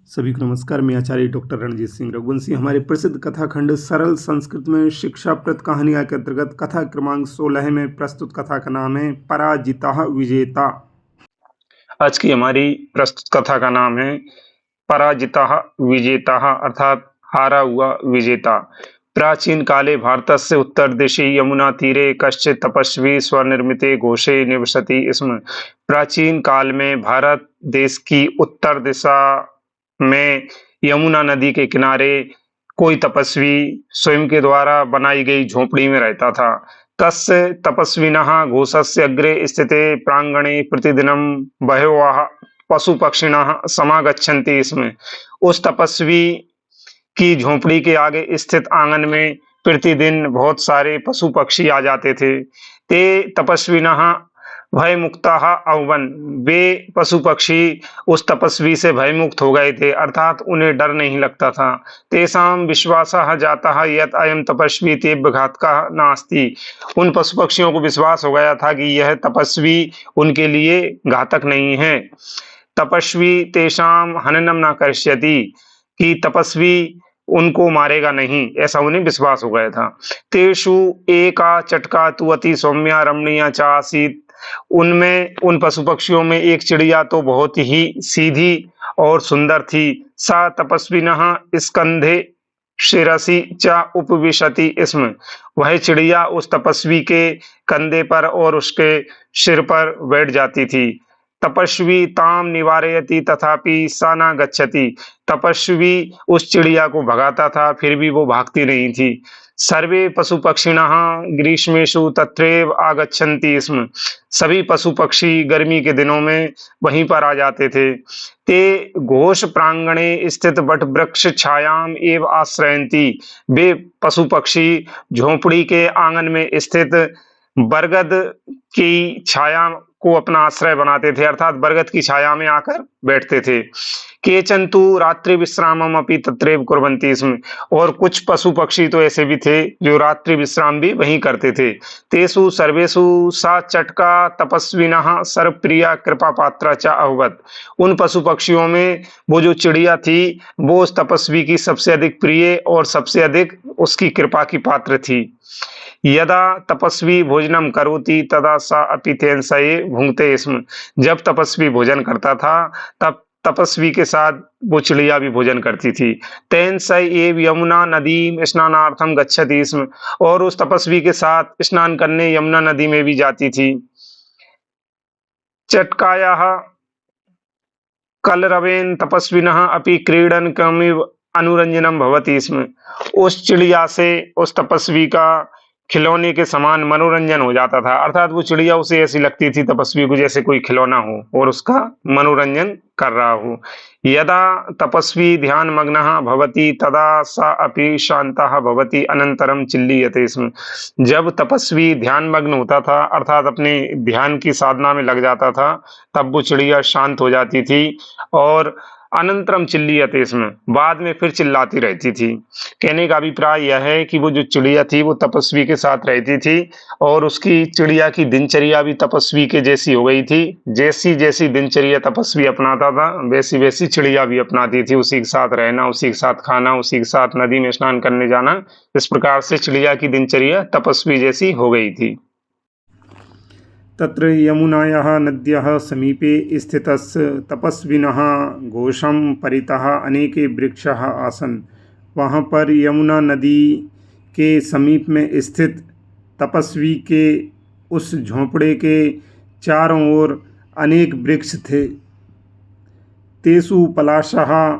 सभी को नमस्कार। मैं आचार्य डॉक्टर रणजीत सिंह रघुवंशी। हमारे प्रसिद्ध कथाखंड सरल संस्कृत में शिक्षाप्रद कहानियाँ के अंतर्गत कथा क्रमांक 16 में प्रस्तुत कथा का नाम है पराजिता विजेता। आज की हमारी प्रस्तुत कथा का नाम है पराजिता विजेता अर्थात हारा हुआ विजेता। प्राचीन काले भारतस्य उत्तर दिशि यमुना तीरे कश्चित् तपस्वी स्वनिर्मिते घोषे निवसति स्म। प्राचीन काल में भारत देश की उत्तर दिशा में यमुना नदी के किनारे कोई तपस्वी स्वयं के द्वारा बनाई गई झोपड़ी में रहता था। तस्य तपस्विनः घोषस्य अग्रे स्थिते प्रांगणे प्रतिदिनं बहवः पशु-पक्षिणः समागच्छन्ति स्म। उस तपस्वी की झोपड़ी के आगे स्थित आंगन में प्रतिदिन बहुत सारे पशु पक्षी आ जाते थे। ते तपस्विनः भयमुक्ताः अभवन्। वे पशु पक्षी उस तपस्वी से भयमुक्त हो गए थे, अर्थात उन्हें डर नहीं लगता था। तेषां विश्वासः जातः यत् अयं तपस्वी तेभ्यः घातकः नास्ति। उन पशु पक्षियों को विश्वास हो गया था कि यह तपस्वी उनके लिए घातक नहीं है। तपस्वी तेषां हननं न करिष्यति, कि तपस्वी उनको मारेगा नहीं, ऐसा उन्हें विश्वास हो गया था। तेषु एका चटका तु अति सौम्या रमणीया च आसीत्। उनमें उन पशु पक्षियों में एक चिड़िया तो बहुत ही सीधी और सुंदर थी। सा तपस्विनः स्कंधे शिरसि च उपविशति स्म। वह चिड़िया उस तपस्वी के कंधे पर और उसके सिर पर बैठ जाती थी। तपस्वी ताम निवारयति तथापि सा न गच्छति। तपस्वी उस चिड़िया को भगाता था, फिर भी वो भागती नहीं थी। सर्वे पशु पक्षिणः ग्रीष्मेषु तत्रैव आगच्छन्ति स्म। सभी पशु पक्षी गर्मी के दिनों में वहीं पर आ जाते थे। ते घोष प्रांगणे स्थित वट वृक्ष छायाम एव आश्रयन्ति। वे पशु पक्षी झोपड़ी के आंगन में स्थित बरगद की छाया को अपना आश्रय बनाते थे, अर्थात बरगद की छाया में आकर बैठते थे। केचन तु रात्रि विश्रामम अपि तत्रैव कुर्वन्ति स्म। और कुछ पशु पक्षी तो ऐसे भी थे जो रात्रि विश्राम भी वहीं करते थे। तेषु सर्वेषु सा चटका तपस्विनः सर्वप्रिया कृपा पात्रा च अभवत्। उन पशु पक्षियों में वो जो चिड़िया थी वो उस तपस्वी की सबसे अधिक प्रिय और सबसे अधिक उसकी कृपा की पात्र थी। यदा तपस्वी भोजनम करोति तदा सा अपि तेन सये भुंक्ते स्म। जब तपस्वी भोजन करता था तब तपस्वी के साथ वो चिड़िया भी भोजन करती थी। तेन स एव यमुना नदीम स्नानार्थम गच्छति स्म। और उस तपस्वी के साथ स्नान करने यमुना नदी में भी जाती थी। चटकायाः कलरवेन तपस्विनः अपि क्रीडन कमिव अनुरंजनम भवति स्म। उस चिड़िया से उस तपस्वी का खिलौने के समान मनोरंजन हो जाता था, अर्थात वो चिड़िया उसे ऐसी लगती थी तपस्वी को जैसे कोई खिलौना हो और उसका मनोरंजन कर रहा हो। यदा तपस्वी ध्यान मग्नः भवति तदा सा अपि शांतः भवति अनंतरम चिल्लीयते स्म। जब तपस्वी ध्यान मग्न होता था, अर्थात अपने ध्यान की साधना में लग जाता था, तब वो चिड़िया शांत हो जाती थी और अनंतरम चिल्लीयते स्म, बाद में फिर चिल्लाती रहती थी। कहने का अभिप्राय यह है कि वो जो चिड़िया थी वो तपस्वी के साथ रहती थी और उसकी चिड़िया की दिनचर्या भी तपस्वी के जैसी हो गई थी। जैसी जैसी दिनचर्या तपस्वी अपनाता था वैसी वैसी चिड़िया भी अपनाती थी। उसी के साथ रहना, उसी के साथ खाना, उसी के साथ नदी में स्नान करने जाना, इस प्रकार से चिड़िया की दिनचर्या तपस्वी जैसी हो गई थी। तत्र यमुनायाः नद्याः समीपे स्थितस्य तपस्विनः घोषं परितः अनेके वृक्षाः आसन्। वहाँ पर यमुना नदी के समीप में स्थित तपस्वी के उस झोंपड़े के चारों ओर अनेक वृक्ष थे। तेषु पलाशः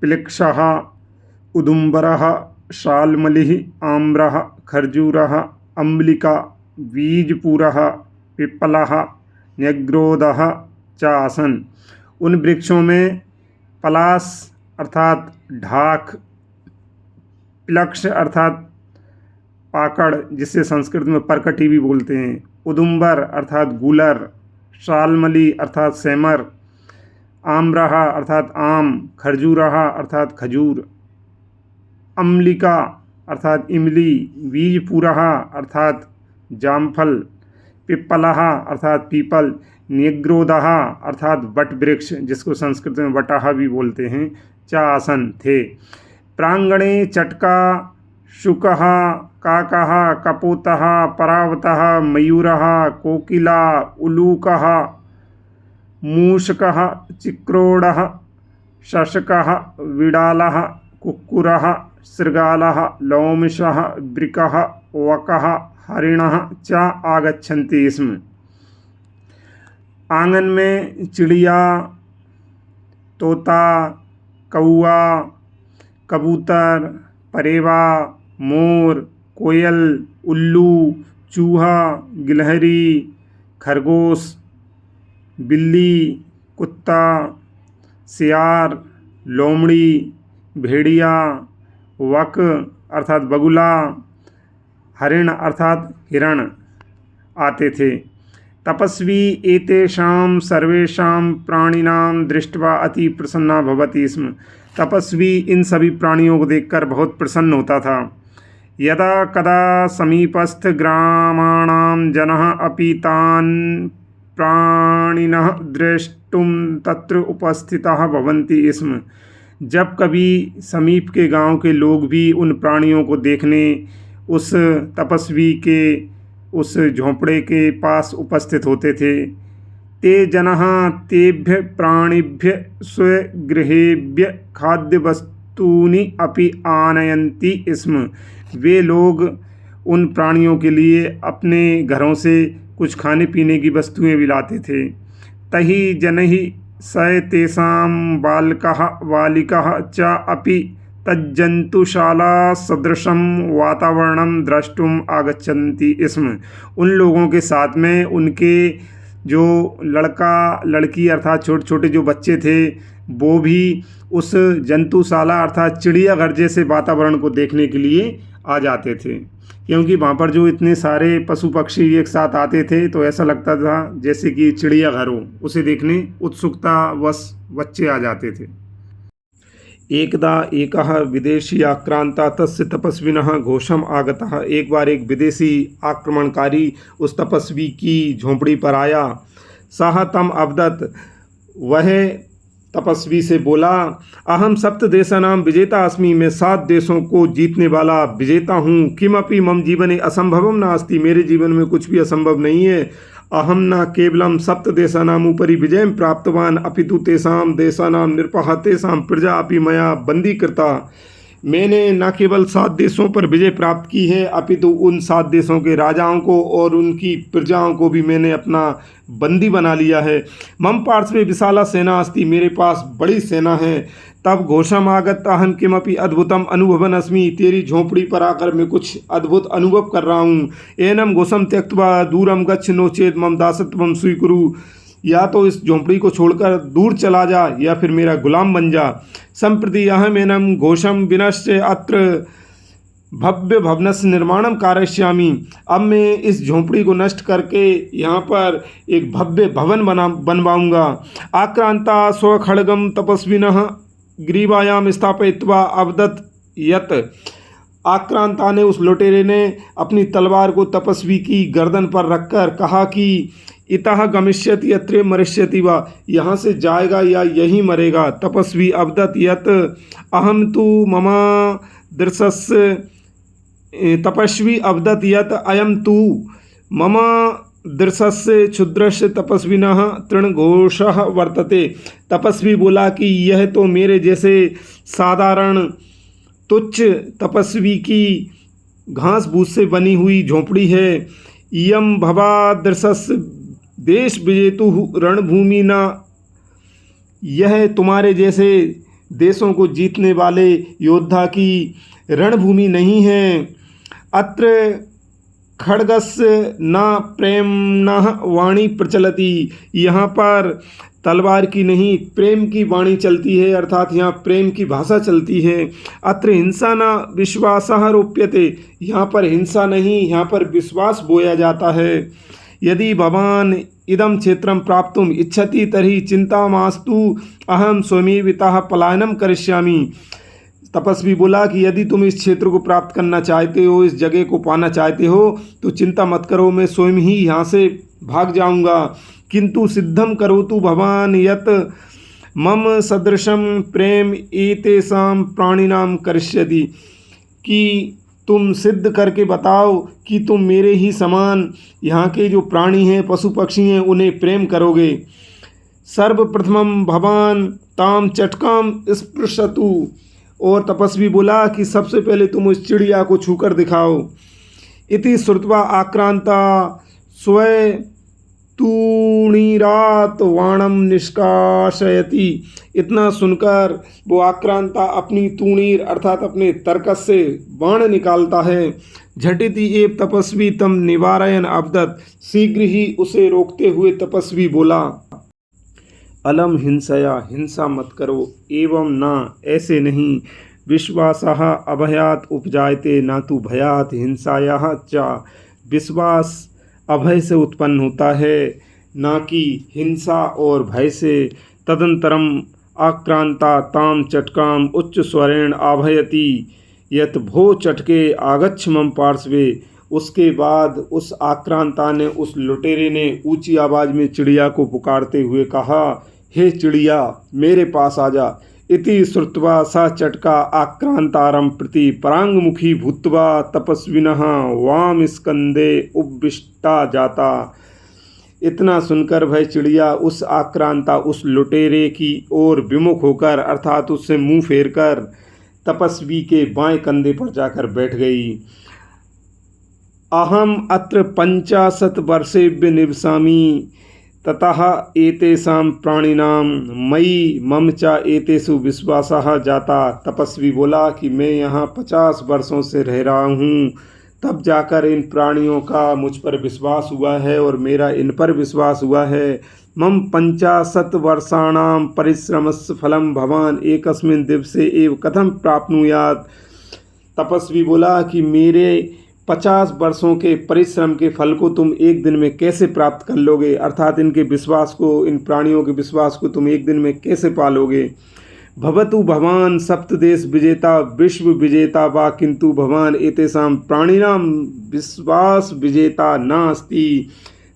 पिलक्षः उदुम्बरः शाल्मलिः आम्रः खर्जूरः अम्लिका बीजपूरः पिप्पलः न्यग्रोधः च आसन्। उन वृक्षों में पलाश अर्थात ढाक, पिलक्ष अर्थात पाकड़ जिसे संस्कृत में परकटी भी बोलते हैं, उदुम्बर अर्थात गूलर, शाल्मली अर्थात सेमर, आम्रः अर्थात आम, खरजूरः अर्थात खजूर, अम्लिका अर्थात इमली, बीजपूरः अर्थात जामफल, पिप्पलः अर्थात पीपल, न्यग्रोधः अर्थात वट वृक्ष जिसको संस्कृत में वटाह भी बोलते हैं, च आसन थे। प्रांगणे चटका शुकः काकः कपोतः परावतः मयूरः कोकिला उलूकः मूषकः चिक्रोडः शशकः विडालः कुक्कुरः शृगालः लोमशः वृकः वकः हरिणः च आगच्छन्ति स्म। आंगन में चिड़िया, तोता, कौआ, कबूतर, परेवा, मोर, कोयल, उल्लू, चूहा, गिलहरी, खरगोश, बिल्ली, कुत्ता, सियार, लोमड़ी, भेड़िया, वक अर्थात बगुला, हरिण अर्थात हिरण आते थे। तपस्वी एतेषां सर्वेषां प्राणिनां दृष्ट्वा अति प्रसन्ना भवति स्म। तपस्वी इन सभी प्राणियों को देखकर बहुत प्रसन्न होता था। यदा कदा समीपस्थ ग्रामाणां जनः अपि तान् प्राणिनः द्रष्टुं तत्र उपस्थिताः भवन्ति स्म। जब कभी समीप के गांव के लोग भी उन प्राणियों को देखने उस तपस्वी के उस झोंपड़े के पास उपस्थित होते थे। ते जनः तेभ्य प्राणिभ्य स्वगृहेभ्य खाद्यवस्तूनि अपि आनयन्ति स्म। वे लोग उन प्राणियों के लिए अपने घरों से कुछ खाने पीने की वस्तुएं भी लाते थे। तहि जनैः स तेषां बालकः बालिकाः च अपि तज्जंतुशाला सदृशं वातावरणं द्रष्टुम आगच्छन्ति स्म। उन लोगों के साथ में उनके जो लड़का लड़की अर्थात छोटे छोटे जो बच्चे थे वो भी उस जंतुशाला अर्थात चिड़ियाघर जैसे वातावरण को देखने के लिए आ जाते थे, क्योंकि वहाँ पर जो इतने सारे पशु पक्षी एक साथ आते थे तो ऐसा लगता था जैसे कि चिड़ियाघर हो। उसे देखने उत्सुकतावश बच्चे आ जाते थे। एकदा एकः विदेशी आक्रांता तस्य तपस्विनः घोषम आगतः। एक बार एक विदेशी आक्रमणकारी उस तपस्वी की झोंपड़ी पर आया। सः तम अवदत्, वह तपस्वी से बोला, अहम सप्त देशानां विजेता अस्मि, मैं 7 देशों को जीतने वाला विजेता हूँ। किमपि मम जीवने असंभवम नास्ति, मेरे जीवन में कुछ भी असंभव नहीं है। अहम न केवलं सप्त देशानाम् उपरि विजयं प्राप्तवान् अपितु तेषां देशानां नृपः तेषां प्रजा अपि मया बंदी कृता। मैंने न केवल 7 देशों पर विजय प्राप्त की है अपितु उन 7 देशों के राजाओं को और उनकी प्रजाओं को भी मैंने अपना बंदी बना लिया है। मम पार्श्वे विशाला सेना अस्ति, मेरे पास बड़ी सेना है। तब घोषम आगत अहम किमपि अद्भुतम अनुभवन अस्मि, तेरी झोंपड़ी पर आकर मैं कुछ अद्भुत अनुभव कर रहा हूँ। एनम घोषम त्यक्त्वा दूरम गच्छ नो चेत मम दासत्वम स्वीकुरु, या तो इस झोंपड़ी को छोड़कर दूर चला जा या फिर मेरा गुलाम बन जा। संप्रति अहम एनम घोषम विनश्च अत्र भव्य भवनस्य निर्माणम कारयिष्यामि, अब मैं इस झोंपड़ी को नष्ट करके यहाँ पर एक भव्य भवन बनवाऊंगा। आक्रांता स्वखड्गम तपस्विनः ग्रीवायाम स्थापयित्वा अवदत् यत्, आक्रांता ने उस लुटेरे ने अपनी तलवार को तपस्वी की गर्दन पर रखकर कहा कि इतः गमिष्यति यत्र मरिष्यति वा, यहाँ से जाएगा या यहीं मरेगा। तपस्वी अवदत् यत् अहम तु मम दृशस्य, तपस्वी अवदत् यत् अयम तु मम दृशस्य क्षुद्रस्य तपस्विनः तृणघोषः वर्तते। तपस्वी बोला कि यह तो मेरे जैसे साधारण तुच्छ तपस्वी की घास भूस से बनी हुई झोंपड़ी है। इयम भवा दृशस्य देश विजेतु रणभूमि न, यह तुम्हारे जैसे देशों को जीतने वाले योद्धा की रणभूमि नहीं है। अत्र खड्गस्य न प्रेम्णः वाणी प्रचलति, यहाँ पर तलवार की नहीं प्रेम की वाणी चलती है, अर्थात यहाँ प्रेम की भाषा चलती है। अत्र हिंसा न विश्वासः रोप्यते, यहाँ पर हिंसा नहीं यहाँ पर विश्वास बोया जाता है। यदि भवान इदं क्षेत्रं प्राप्तुम इच्छति तर्हि चिंता मास्तु अहम स्वयमेव इतः पलायनम करिष्यामि। तपस्वी बोला कि यदि तुम इस क्षेत्र को प्राप्त करना चाहते हो, इस जगह को पाना चाहते हो तो चिंता मत करो, मैं स्वयं ही यहाँ से भाग जाऊँगा। किंतु सिद्धम करोतु भवान यत् मम सदृशम प्रेम एतेषां प्राणिनां करिष्यति, कि तुम सिद्ध करके बताओ कि तुम मेरे ही समान यहाँ के जो प्राणी हैं, पशु पक्षी हैं, उन्हें प्रेम करोगे। सर्वप्रथमं भवान ताम चटकाम स्पृशतु, और तपस्वी बोला कि सबसे पहले तुम उस चिड़िया को छूकर दिखाओ। इति श्रुत्वा आक्रांता स्वय तूणीरात वाणम निष्काशयति। इतना सुनकर वो आक्रांता अपनी तूणीर अर्थात अपने तरकस से बाण निकालता है। झटिति एव तपस्वी तम निवारयन अवदत, शीघ्र ही उसे रोकते हुए तपस्वी बोला, अलम हिंसया, हिंसा मत करो, एवं ना, ऐसे नहीं, विश्वासः अभयात उपजायते न तो भयात हिंसायाः च, विश्वास अभय से उत्पन्न होता है, ना कि हिंसा और भय से। तदंतरम आक्रांता ताम चटकाम उच्च स्वरेण आभयति यत भो चटके आगच्छ मम पार्श्वे। उसके बाद उस आक्रांता ने, उस लुटेरे ने ऊंची आवाज़ में चिड़िया को पुकारते हुए कहा, हे चिड़िया मेरे पास आ जा। इति श्रुत्वा स चटका आक्रांतारं प्रति परांगमुखी भूत्वा तपस्विनः वाम स्कंदे उपविष्टा जाता। इतना सुनकर वह चिड़िया उस आक्रांता, उस लुटेरे की ओर विमुख होकर अर्थात उससे मुंह फेरकर तपस्वी के बाएं कंधे पर जाकर बैठ गई। अहम अत्र 50 वर्षेभ्य निवसामि ततः एतेषां प्राणिनां मयि मम च एतेषु विश्वासः जाता। तपस्वी बोला कि मैं यहाँ 50 वर्षों से रह रहा हूँ, तब जाकर इन प्राणियों का मुझ पर विश्वास हुआ है और मेरा इन पर विश्वास हुआ है। मम 50 वर्षाणां परिश्रमस्य फलं भवान एकस्मिन् दिवसे एव कथं प्राप्नुयात्। तपस्वी बोला कि मेरे 50 वर्षों के परिश्रम के फल को तुम एक दिन में कैसे प्राप्त कर लोगे, अर्थात इनके विश्वास को, इन प्राणियों के विश्वास को तुम एक दिन में कैसे पालोगे। भवतु भवान सप्तदेश विजेता विश्व विजेता वा, किंतु भवान एतेषां प्राणिनां विश्वास विजेता नास्ति।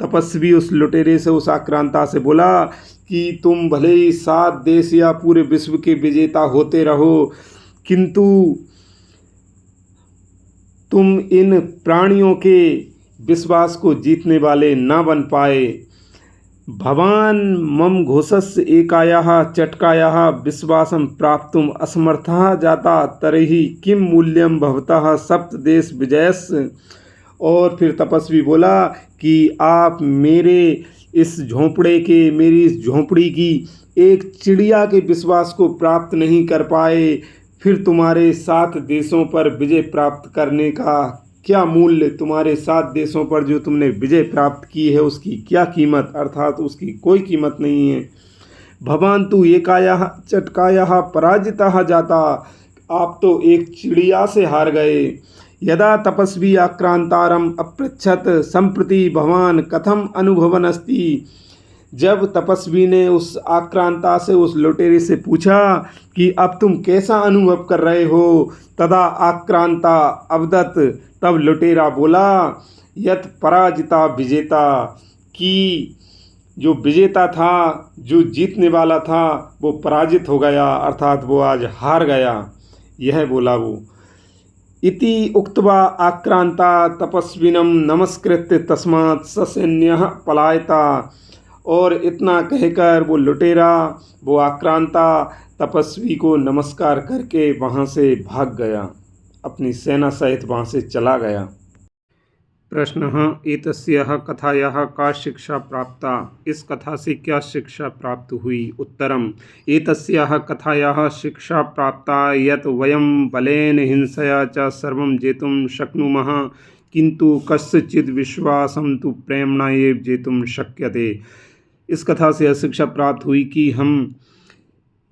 तपस्वी उस लुटेरे से, उस आक्रांता से बोला कि तुम भले ही 7 देश या पूरे विश्व के विजेता होते रहो, किंतु तुम इन प्राणियों के विश्वास को जीतने वाले ना बन पाए। भवान मम घोषस्य एकायाः चटकायाः विश्वासं प्राप्तुम असमर्थः जाता तर्हि किम मूल्यम भवतः सप्तदेश विजयस्य। और फिर तपस्वी बोला कि आप मेरे इस झोंपड़े के, मेरी इस झोंपड़ी की एक चिड़िया के विश्वास को प्राप्त नहीं कर पाए, फिर तुम्हारे 7 देशों पर विजय प्राप्त करने का क्या मूल्य, तुम्हारे 7 देशों पर जो तुमने विजय प्राप्त की है उसकी क्या कीमत, अर्थात उसकी कोई कीमत नहीं है। भवान तु एकायाः चटकायाः पराजितः जाता, आप तो एक चिड़िया से हार गए। यदा तपस्वी आक्रांतारम अपृच्छत संप्रति भवान कथम अनुभवन अस्ति। जब तपस्वी ने उस आक्रांता से, उस लुटेरे से पूछा कि अब तुम कैसा अनुभव कर रहे हो, तदा आक्रांता अवदत, तब लुटेरा बोला, यत पराजिता विजेता, कि जो विजेता था, जो जीतने वाला था, वो पराजित हो गया, अर्थात वो आज हार गया, यह बोला वो। इति उक्त्वा आक्रांता तपस्विनम नमस्कृत्य तस्मात् ससैन्यः पलायता। और इतना कहकर वो लुटेरा, वो आक्रांता तपस्वी को नमस्कार करके वहाँ से भाग गया, अपनी सेना सहित वहाँ से चला गया। प्रश्न: एतस्याः कथायाः का शिक्षा प्राप्ता। इस कथा से क्या शिक्षा प्राप्त हुई। उत्तरम: एतस्याः कथायाः शिक्षा प्राप्ता यत् वयं बलेन हिंसया च सर्वं जेतुं शक्नुमः, किंतु कस्यचित् विश्वासं तु प्रेम्णा एव जेतुं शक्यते। इस कथा से यह शिक्षा प्राप्त हुई कि हम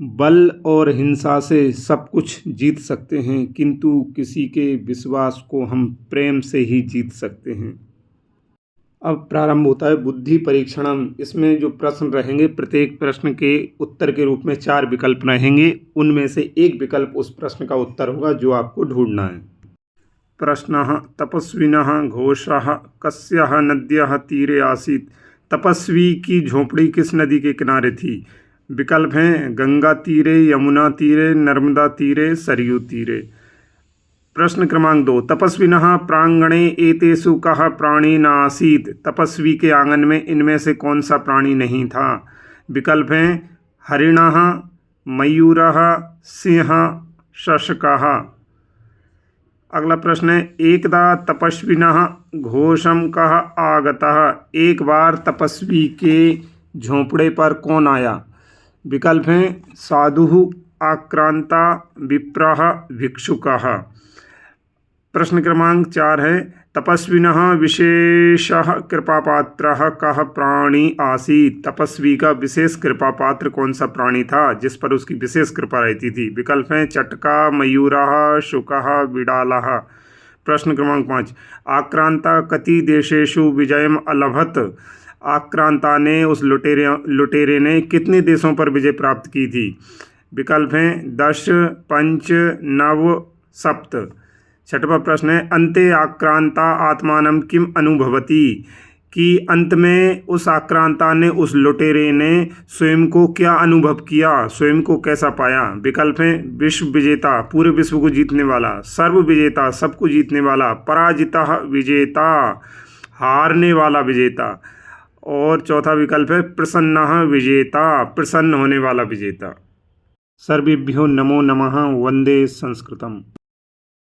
बल और हिंसा से सब कुछ जीत सकते हैं, किंतु किसी के विश्वास को हम प्रेम से ही जीत सकते हैं। अब प्रारंभ होता है बुद्धि परीक्षणम। इसमें जो प्रश्न रहेंगे, प्रत्येक प्रश्न के उत्तर के रूप में 4 विकल्प रहेंगे, उनमें से एक विकल्प उस प्रश्न का उत्तर होगा जो आपको ढूंढना है। प्रश्न: तपस्विनः घोषः कस्याः नद्याः तीरे आसीत्। तपस्वी की झोंपड़ी किस नदी के किनारे थी। विकल्प हैं गंगा तीरे, यमुना तीरे, नर्मदा तीरे, सरयू तीरे। प्रश्न क्रमांक 2, तपस्विनः प्रांगणे एतेषु कः प्राणी नासीत्। तपस्वी के आंगन में इनमें से कौन सा प्राणी नहीं था। विकल्प हैं हरिणः, मयूरः, सिंह, शशकः। अगला प्रश्न है एकदा तपस्विनः घोषम कः आगतः। एक बार तपस्वी के झोंपड़े पर कौन आया। विकल्प हैं साधुः, आक्रांता, विप्रः, भिक्षुकः। प्रश्न क्रमांक 4 है तपस्विनः विशेषः कृपापात्रः कः प्राणी आसीत्। तपस्वी का विशेष कृपापात्र कौन सा प्राणी था जिस पर उसकी विशेष कृपा रहती थी। विकल्प हैं चटका, मयूरः, शुकः, बिडालः। प्रश्न क्रमांक 5, आक्रांता कति देशेषु विजयम अलभत। आक्रांता ने उस लुटेरे ने कितने देशों पर विजय प्राप्त की थी। विकल्प हैं 10, 5, 9, 7। छठवां प्रश्न है अन्ते आक्रांता आत्मानं किम अनुभवति। कि अंत में उस आक्रांता ने, उस लुटेरे ने स्वयं को क्या अनुभव किया, स्वयं को कैसा पाया। विकल्प हैं विश्व विजेता, पूरे विश्व को जीतने वाला, सर्व विजेता, सबको जीतने वाला, पराजिता विजेता, हारने वाला विजेता, और चौथा विकल्प है प्रसन्नः विजेता, प्रसन्न होने वाला विजेता। सर्वेभ्यो नमो नमः। वंदे संस्कृतम।